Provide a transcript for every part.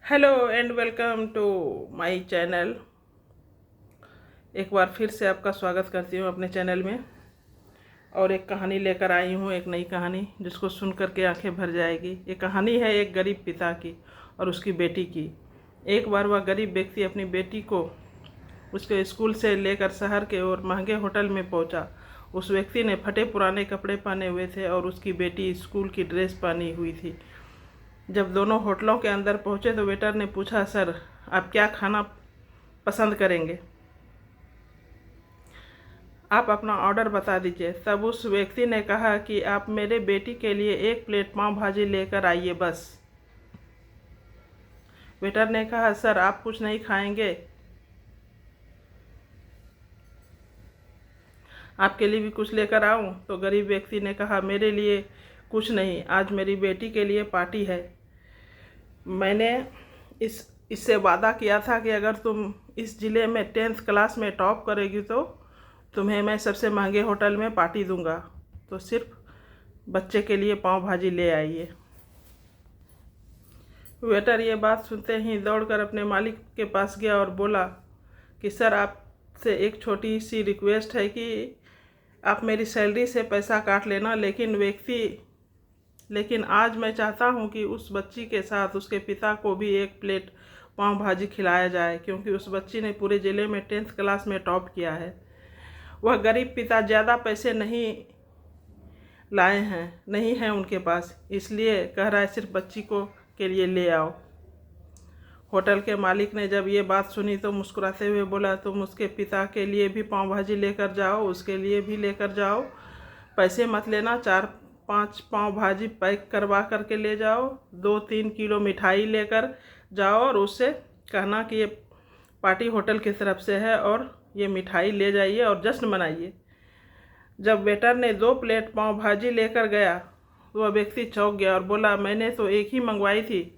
Hello and welcome to my channel. एक बार फिर से आपका स्वागत करती हूँ अपने चैनल में। और एक कहानी लेकर आई हूँ, एक नई कहानी जिसको सुन करके आंखें भर जाएगी। ये कहानी है एक गरीब पिता की और उसकी बेटी की। एक बार वह गरीब व्यक्ति अपनी बेटी को उसके स्कूल से लेकर शहर के और महंगे होटल में पहुंचा। उस व्यक्ति ने फटे पुराने कपड़े पहने हुए थे और उसकी बेटी स्कूल की ड्रेस पहनी हुई थी। जब दोनों होटलों के अंदर पहुंचे तो वेटर ने पूछा, सर आप क्या खाना पसंद करेंगे, आप अपना ऑर्डर बता दीजिए। तब उस व्यक्ति ने कहा कि आप मेरे बेटी के लिए 1 प्लेट पाव भाजी लेकर आइए बस। वेटर ने कहा, सर आप कुछ नहीं खाएंगे, आपके लिए भी कुछ लेकर आऊं? तो गरीब व्यक्ति ने कहा, मेरे लिए कुछ नहीं, आज मेरी बेटी के लिए पार्टी है। मैंने इससे वादा किया था कि अगर तुम इस ज़िले में 10th क्लास में टॉप करेगी तो तुम्हें मैं सबसे महंगे होटल में पार्टी दूंगा, तो सिर्फ बच्चे के लिए पाव भाजी ले आइए। वेटर ये बात सुनते ही दौड़कर अपने मालिक के पास गया और बोला कि सर आपसे एक छोटी सी रिक्वेस्ट है कि आप मेरी सैलरी से पैसा काट लेना, लेकिन आज मैं चाहता हूं कि उस बच्ची के साथ उसके पिता को भी 1 प्लेट पाव भाजी खिलाया जाए, क्योंकि उस बच्ची ने पूरे ज़िले में 10th क्लास में टॉप किया है। वह गरीब पिता ज़्यादा पैसे नहीं लाए हैं, नहीं हैं उनके पास, इसलिए कह रहा है सिर्फ बच्ची को के लिए ले आओ। होटल के मालिक ने जब ये बात सुनी तो मुस्कुराते हुए बोला, तुम उसके पिता के लिए भी पाव भाजी लेकर जाओ, उसके लिए भी लेकर जाओ, पैसे मत लेना, 4-5 पाव भाजी पैक करवा करके ले जाओ, 2-3 किलो मिठाई लेकर जाओ और उससे कहना कि ये पार्टी होटल की तरफ से है और ये मिठाई ले जाइए और जश्न मनाइए। जब वेटर ने 2 प्लेट पाव भाजी लेकर गया तो वह व्यक्ति चौंक गया और बोला, मैंने तो एक ही मंगवाई थी,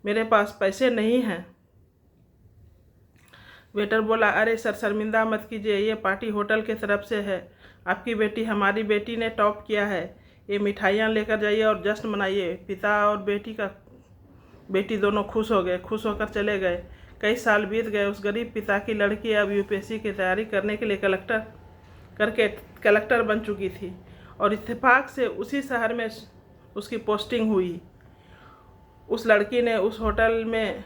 मेरे पास पैसे नहीं हैं। वेटर बोला, अरे सर शर्मिंदा मत कीजिए, ये पार्टी होटल की तरफ से है, आपकी बेटी हमारी बेटी ने टॉप किया है, ये मिठाइयाँ लेकर जाइए और जश्न मनाइए। पिता और बेटी दोनों खुश हो गए, खुश होकर चले गए। कई साल बीत गए। उस गरीब पिता की लड़की अब यूपीएससी की तैयारी करने के लिए कलेक्टर बन चुकी थी और इत्तेफाक से उसी शहर में उसकी पोस्टिंग हुई। उस लड़की ने उस होटल में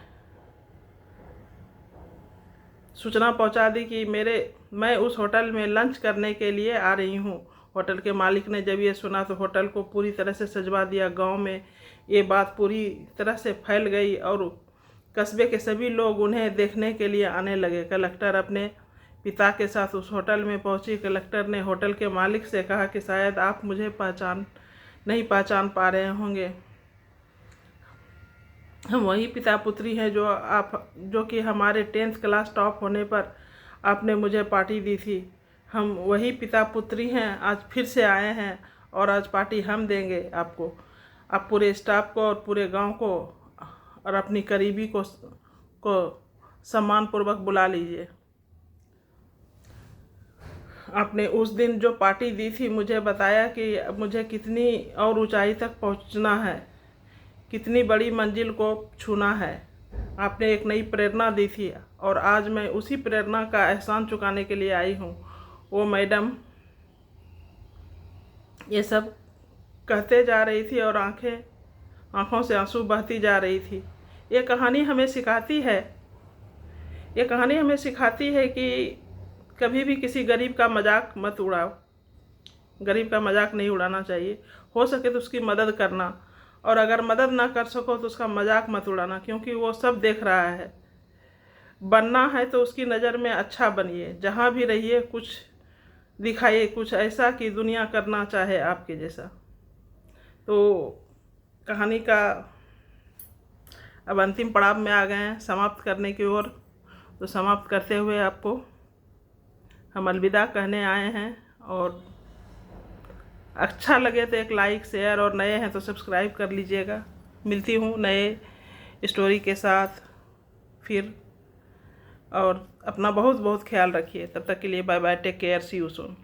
सूचना पहुंचा दी कि मैं उस होटल में लंच करने के लिए आ रही हूं। होटल के मालिक ने जब ये सुना तो होटल को पूरी तरह से सजवा दिया। गांव में ये बात पूरी तरह से फैल गई और कस्बे के सभी लोग उन्हें देखने के लिए आने लगे। कलेक्टर अपने पिता के साथ उस होटल में पहुंची। कलेक्टर ने होटल के मालिक से कहा कि शायद आप मुझे नहीं पहचान पा रहे होंगे, हम वही पिता पुत्री हैं जो कि हमारे 10th क्लास टॉप होने पर आपने मुझे पार्टी दी थी। हम वही पिता पुत्री हैं, आज फिर से आए हैं और आज पार्टी हम देंगे आपको। आप पूरे स्टाफ को और पूरे गांव को और अपनी करीबी को सम्मानपूर्वक बुला लीजिए। आपने उस दिन जो पार्टी दी थी मुझे बताया कि मुझे कितनी और ऊंचाई तक पहुंचना है, कितनी बड़ी मंजिल को छूना है। आपने एक नई प्रेरणा दी थी और आज मैं उसी प्रेरणा का एहसान चुकाने के लिए आई हूँ। वो मैडम ये सब कहते जा रही थी और आँखों से आंसू बहती जा रही थी। ये कहानी हमें सिखाती है कि कभी भी किसी गरीब का मजाक मत उड़ाओ। गरीब का मजाक नहीं उड़ाना चाहिए। हो सके तो उसकी मदद करना, और अगर मदद ना कर सको तो उसका मजाक मत उड़ाना, क्योंकि वो सब देख रहा है। बनना है तो उसकी नज़र में अच्छा बनिए, जहाँ भी रहिए कुछ दिखाइए, कुछ ऐसा कि दुनिया करना चाहे आपके जैसा। तो कहानी का अब अंतिम पड़ाव में आ गए हैं, समाप्त करने की ओर। तो समाप्त करते हुए आपको हम अलविदा कहने आए हैं, और अच्छा लगे तो एक लाइक शेयर, और नए हैं तो सब्सक्राइब कर लीजिएगा। मिलती हूँ नए स्टोरी के साथ फिर, और अपना बहुत बहुत ख्याल रखिए। तब तक के लिए bye bye, take care, see you soon.